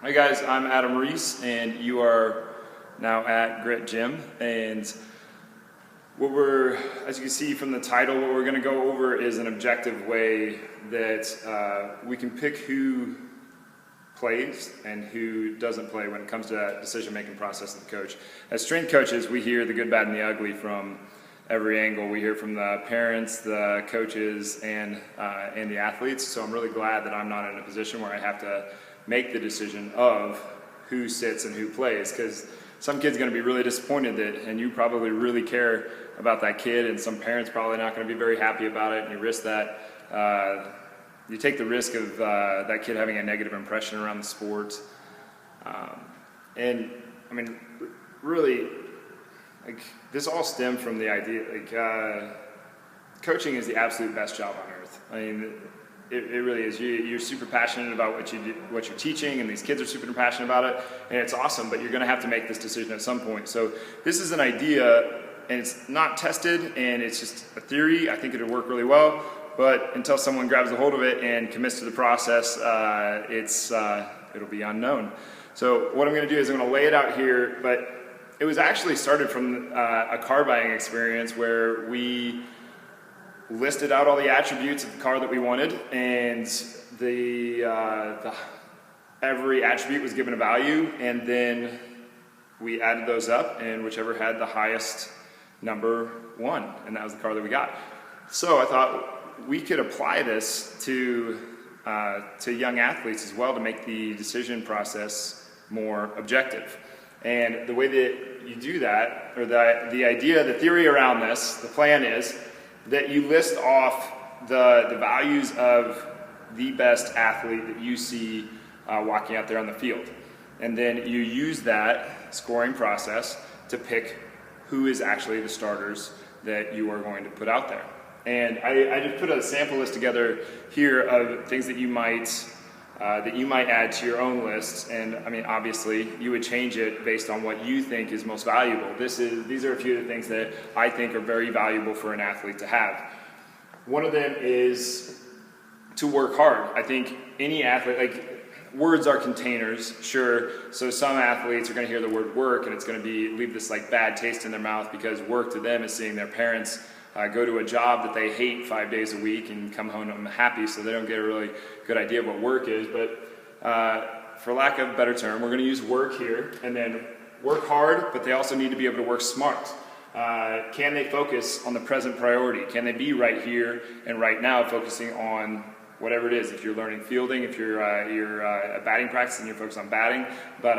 Hi guys, I'm Adam Reese and you are now at Grit Gym, and as you can see from the title, what we're going to go over is an objective way that we can pick who plays and who doesn't play when it comes to that decision-making process of the coach. As strength coaches, we hear the good, bad, and the ugly from every angle. We hear from the parents, the coaches, and the athletes. So I'm really glad that I'm not in a position where I have to make the decision of who sits and who plays, because some kid's going to be really disappointed and you probably really care about that kid, and some parents probably not going to be very happy about it, and you risk that. You take the risk of that kid having a negative impression around the sport. And I mean, really, like, this all stemmed from the idea, coaching is the absolute best job on earth. I mean, it really is. You're super passionate about what you're teaching, and these kids are super passionate about it, and it's awesome, but you're going to have to make this decision at some point. So this is an idea, and it's not tested, and it's just a theory. I think it'll work really well, but until someone grabs a hold of it and commits to the process, it'll be unknown. So what I'm going to do is I'm going to lay it out here, but it was actually started from a car buying experience where we listed out all the attributes of the car that we wanted, and every attribute was given a value, and then we added those up, and whichever had the highest number won, and that was the car that we got. So I thought we could apply this to young athletes as well to make the decision process more objective. And the way that you do that, or the idea, the theory around this, the plan is that you list off the values of the best athlete that you see walking out there on the field. And then you use that scoring process to pick who is actually the starters that you are going to put out there. And I just put a sample list together here of things that you might add to your own list. And I mean, obviously, you would change it based on what you think is most valuable. These are a few of the things that I think are very valuable for an athlete to have. One of them is to work hard. I think any athlete, words are containers, sure. So some athletes are going to hear the word work, and it's going to leave this bad taste in their mouth, because work to them is seeing their parents go to a job that they hate 5 days a week and come home happy, so they don't get a really good idea of what work is. But for lack of a better term, we're going to use work here, and then work hard, but they also need to be able to work smart. Can they focus on the present priority? Can they be right here and right now, focusing on whatever it is? If you're learning fielding, if you're at batting practice, and you're focused on batting. But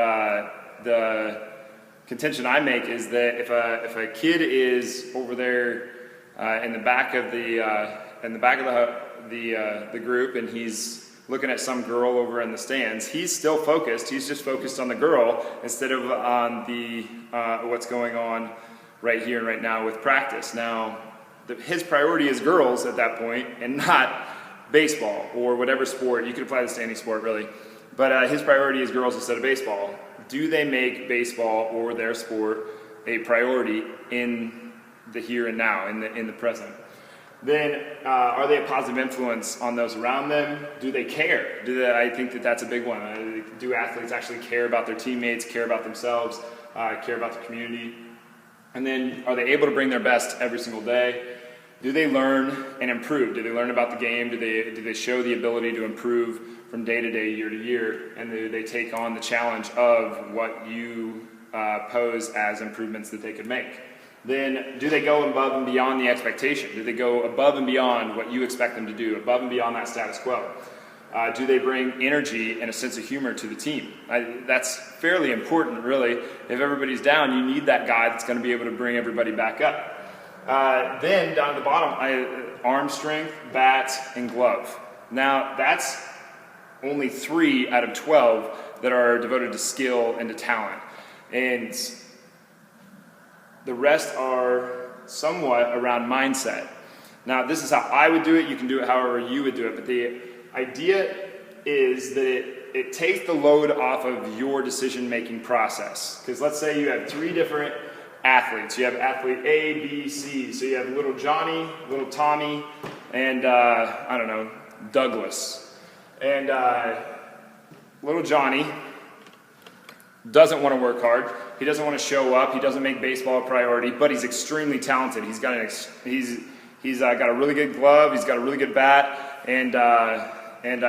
the contention I make is that if a kid is over there in the back of the group, and he's looking at some girl over in the stands, he's still focused. He's just focused on the girl instead of on what's going on right here and right now with practice. Now, his priority is girls at that point, and not baseball or whatever sport. You could apply this to any sport, really. But his priority is girls instead of baseball. Do they make baseball or their sport a priority in the here and now, in the present? Then are they a positive influence on those around them? Do they care? I think that's a big one. Do athletes actually care about their teammates, care about themselves, care about the community? And then are they able to bring their best every single day? Do they learn and improve? Do they learn about the game? Do they show the ability to improve from day to day, year to year? And do they take on the challenge of what you pose as improvements that they could make? Then do they go above and beyond the expectation? Do they go above and beyond what you expect them to do, above and beyond that status quo? Do they bring energy and a sense of humor to the team? That's fairly important, really. If everybody's down, you need that guy that's going to be able to bring everybody back up. Then down at the bottom, arm strength, bat, and glove. Now, that's only 3 out of 12 that are devoted to skill and to talent. And the rest are somewhat around mindset. Now, this is how I would do it. You can do it however you would do it. But the idea is that it takes the load off of your decision-making process. Because let's say you have 3 different athletes. You have athlete A, B, C. So you have little Johnny, little Tommy, and Douglas. And little Johnny doesn't want to work hard. He doesn't want to show up. He doesn't make baseball a priority, but he's extremely talented. He's got got a really good glove. He's got a really good bat, and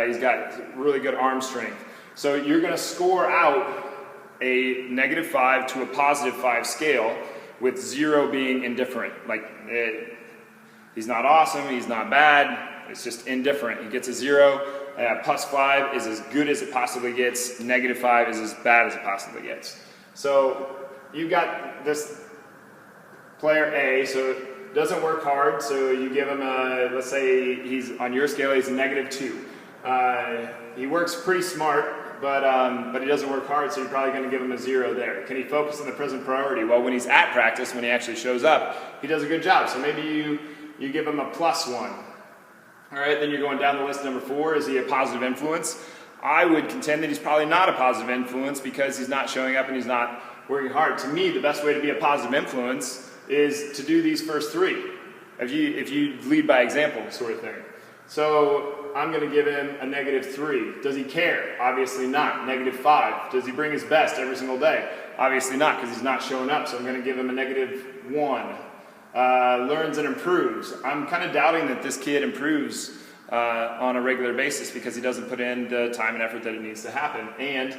he's got really good arm strength. So you're going to score out a -5 to a +5 scale, with 0 being indifferent. He's not awesome. He's not bad. It's just indifferent. He gets a 0. +5 is as good as it possibly gets. -5 is as bad as it possibly gets. So you've got this player A, so doesn't work hard, so you give him a, let's say he's on your scale, he's a -2. He works pretty smart, but he doesn't work hard, so you're probably going to give him a 0 there. Can he focus on the present priority? Well, when he's at practice, when he actually shows up, he does a good job. So maybe you give him a +1. All right, then you're going down the list. Number 4, is he a positive influence? I would contend that he's probably not a positive influence because he's not showing up and he's not working hard. To me, the best way to be a positive influence is to do these first 3. If you lead by example, sort of thing. So I'm going to give him a -3. Does he care? Obviously not. -5. Does he bring his best every single day? Obviously not, because he's not showing up. So I'm going to give him a -1. Learns and improves. I'm kind of doubting that this kid improves on a regular basis because he doesn't put in the time and effort that it needs to happen. And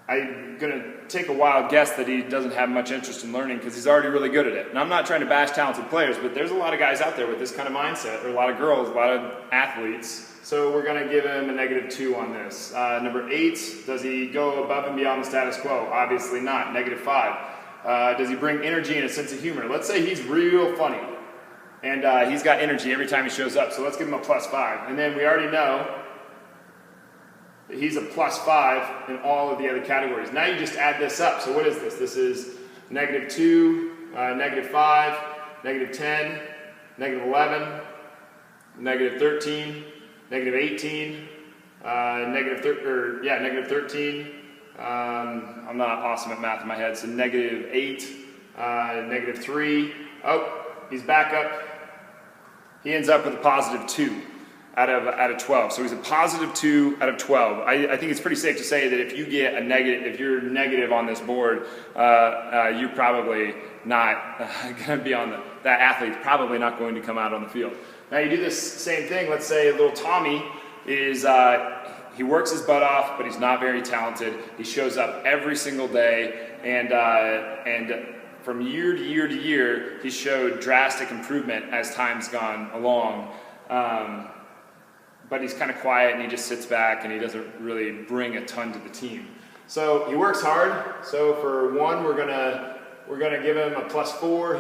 I'm going to take a wild guess that he doesn't have much interest in learning because he's already really good at it. And I'm not trying to bash talented players, but there's a lot of guys out there with this kind of mindset, or a lot of girls, a lot of athletes. So we're going to give him a -2 on this. Number 8, does he go above and beyond the status quo? Obviously not. -5. Does he bring energy and a sense of humor? Let's say he's real funny, and he's got energy every time he shows up, so let's give him a +5. And then we already know that he's a +5 in all of the other categories. Now you just add this up. So what is this? This is -2, -5, -10, -11, -13, -18, -13. I'm not awesome at math in my head, so -8, -3. Oh, he's back up. He ends up with a +2 out of 12. So he's a +2 out of 12. I think it's pretty safe to say that if you get a negative, if you're negative on this board, you're probably not going to be on that athlete's probably not going to come out on the field. Now you do this same thing. Let's say little Tommy is. He works his butt off, but he's not very talented. He shows up every single day, and from year to year to year, he showed drastic improvement as time's gone along. But he's kind of quiet, and he just sits back, and he doesn't really bring a ton to the team. So he works hard. So for 1, we're gonna give him a +4.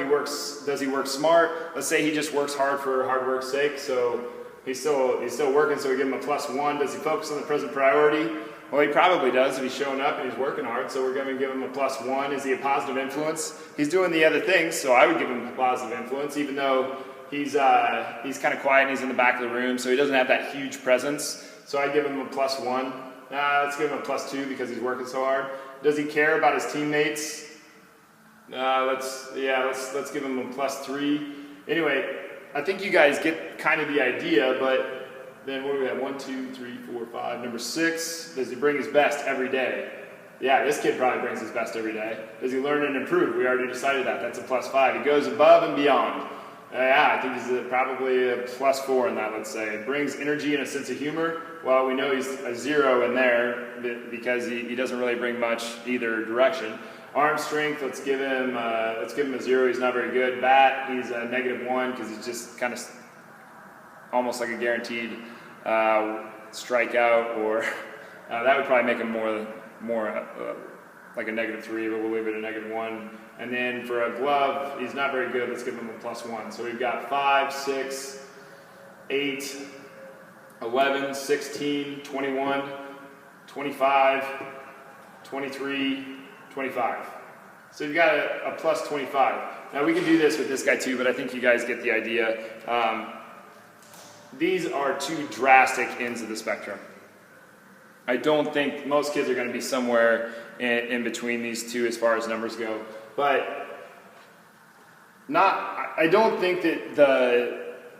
Does he work smart? Let's say he just works hard for hard work's sake. So he's still working, so we give him a +1. Does he focus on the present priority? Well, he probably does if he's showing up and he's working hard, so we're going to give him a +1. Is he a positive influence? He's doing the other things, so I would give him a positive influence, even though he's kind of quiet and he's in the back of the room, so he doesn't have that huge presence. So I give him a +1. Let's give him a +2 because he's working so hard. Does he care about his teammates? Let's give him a +3. Anyway, I think you guys get kind of the idea, but then what do we have? 1, 2, 3, 4, 5. Number 6, does he bring his best every day? Yeah, this kid probably brings his best every day. Does he learn and improve? We already decided that. That's a +5. He goes above and beyond. I think he's probably a +4 in that, let's say. Brings energy and a sense of humor. Well, we know he's a 0 in there because he doesn't really bring much either direction. Arm strength, let's give him a 0. He's not very good. Bat, he's a -1 because he's just kind of almost like a guaranteed strikeout, or that would probably make him more like a -3, but we'll leave it a -1. And then for a glove, he's not very good. Let's give him a +1. So we've got 5, 6, 8, 11, 16, 21, 25, 23, 25. So you've got a +25. Now we can do this with this guy too, but I think you guys get the idea. These are 2 drastic ends of the spectrum. I don't think most kids are going to be somewhere in between these 2 as far as numbers go. But I don't think that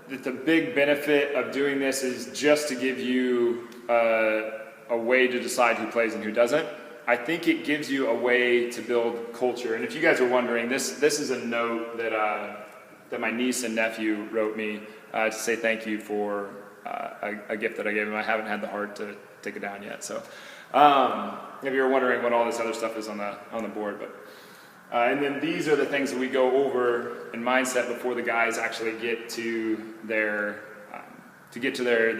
the big benefit of doing this is just to give you a way to decide who plays and who doesn't. I think it gives you a way to build culture. And if you guys are wondering, this is a note that my niece and nephew wrote me to say thank you for a gift that I gave them. I haven't had the heart to take it down yet. So if you're wondering what all this other stuff is on the board, but and then these are the things that we go over in mindset before the guys actually get to their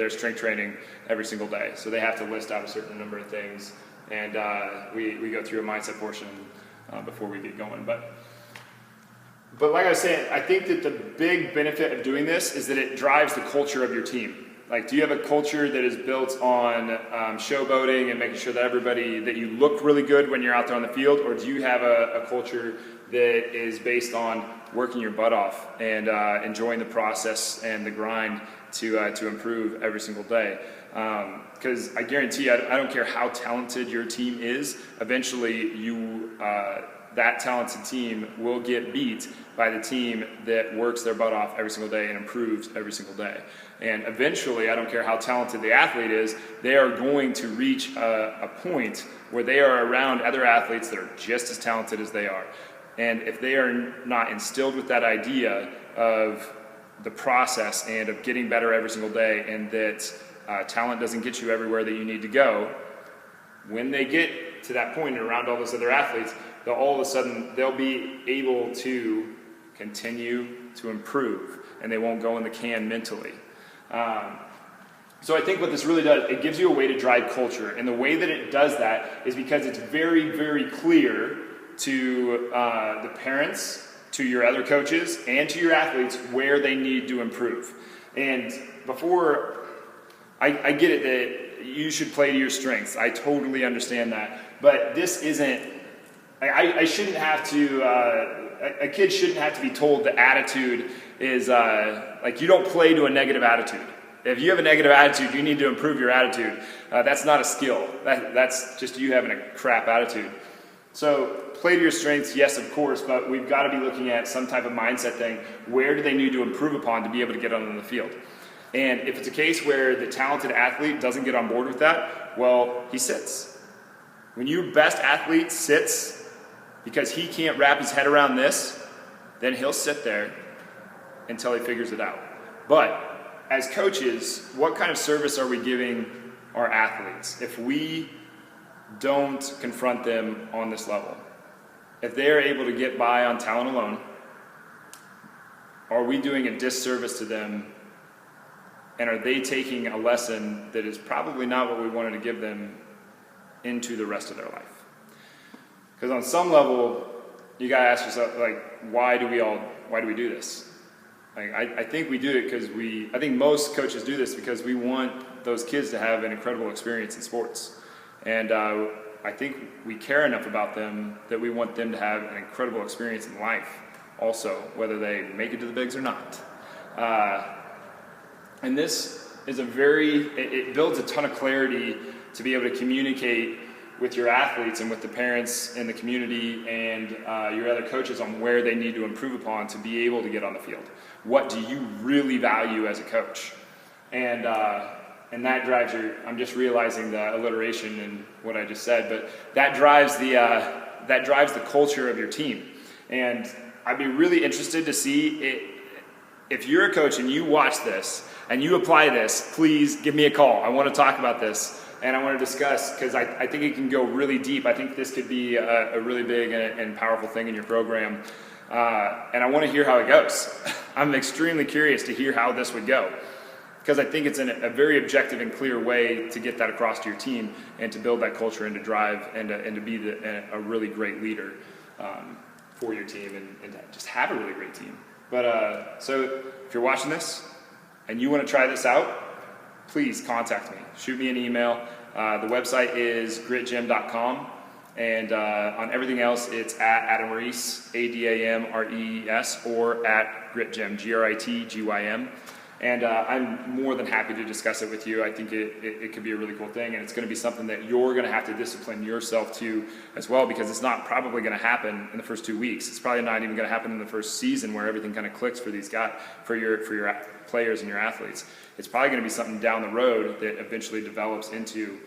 strength training every single day. So they have to list out a certain number of things, and we go through a mindset portion before we get going. But like I was saying, I think that the big benefit of doing this is that it drives the culture of your team. Like, do you have a culture that is built on showboating and making sure that you look really good when you're out there on the field, or do you have a culture that is based on working your butt off and enjoying the process and the grind to improve every single day? Because I guarantee you, I don't care how talented your team is, eventually that talented team will get beat by the team that works their butt off every single day and improves every single day. And eventually, I don't care how talented the athlete is, they are going to reach a point where they are around other athletes that are just as talented as they are. And if they are not instilled with that idea of the process and of getting better every single day, and that talent doesn't get you everywhere that you need to go, when they get to that point and around all those other athletes, all of a sudden they'll be able to continue to improve, and they won't go in the can mentally. So I think what this really does, it gives you a way to drive culture, and the way that it does that is because it's very, very clear to the parents, to your other coaches, and to your athletes where they need to improve. And before, I get it that you should play to your strengths. I totally understand that, but this isn't. I shouldn't have to. A kid shouldn't have to be told the attitude is like, you don't play to a negative attitude. If you have a negative attitude, you need to improve your attitude. That's not a skill. That's just you having a crap attitude. So play to your strengths, yes, of course, but we've got to be looking at some type of mindset thing. Where do they need to improve upon to be able to get on the field? And if it's a case where the talented athlete doesn't get on board with that, well, he sits. When your best athlete sits because he can't wrap his head around this, then he'll sit there until he figures it out. But as coaches, what kind of service are we giving our athletes if we don't confront them on this level? If they're able to get by on talent alone, are we doing a disservice to them, and are they taking a lesson that is probably not what we wanted to give them into the rest of their life? Because on some level, you gotta ask yourself, like, why do we do this? Like, I think we do it because I think most coaches do this because we want those kids to have an incredible experience in sports. And I think we care enough about them that we want them to have an incredible experience in life also, whether they make it to the bigs or not. And this is it builds a ton of clarity to be able to communicate with your athletes and with the parents in the community and your other coaches on where they need to improve upon to be able to get on the field. What do you really value as a coach? And that drives I'm just realizing the alliteration in what I just said, but that drives the culture of your team. And I'd be really interested to see if you're a coach and you watch this and you apply this, please give me a call. I want to talk about this. And I want to discuss, because I think it can go really deep. I think this could be a really big and powerful thing in your program. And I want to hear how it goes. I'm extremely curious to hear how this would go, because I think it's a very objective and clear way to get that across to your team and to build that culture and to drive and to be a really great leader for your team and to just have a really great team. But so if you're watching this and you want to try this out, please contact me. Shoot me an email. The website is gritgym.com, and on everything else, it's at Adam Rees, ADAMREES, or at gritgym, GRITGYM. And I'm more than happy to discuss it with you. I think it could be a really cool thing, and it's going to be something that you're going to have to discipline yourself to as well, because it's not probably going to happen in the first 2 weeks. It's probably not even going to happen in the first season where everything kind of clicks for these guys, for your players and your athletes. It's probably going to be something down the road that eventually develops into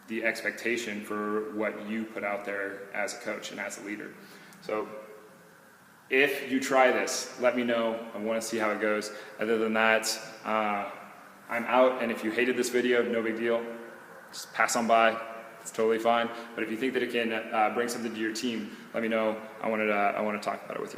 the expectation for what you put out there as a coach and as a leader. So if you try this, let me know. I want to see how it goes. Other than that, I'm out, and if you hated this video, no big deal. Just pass on by. It's totally fine. But if you think that it can bring something to your team, let me know. I want to talk about it with you.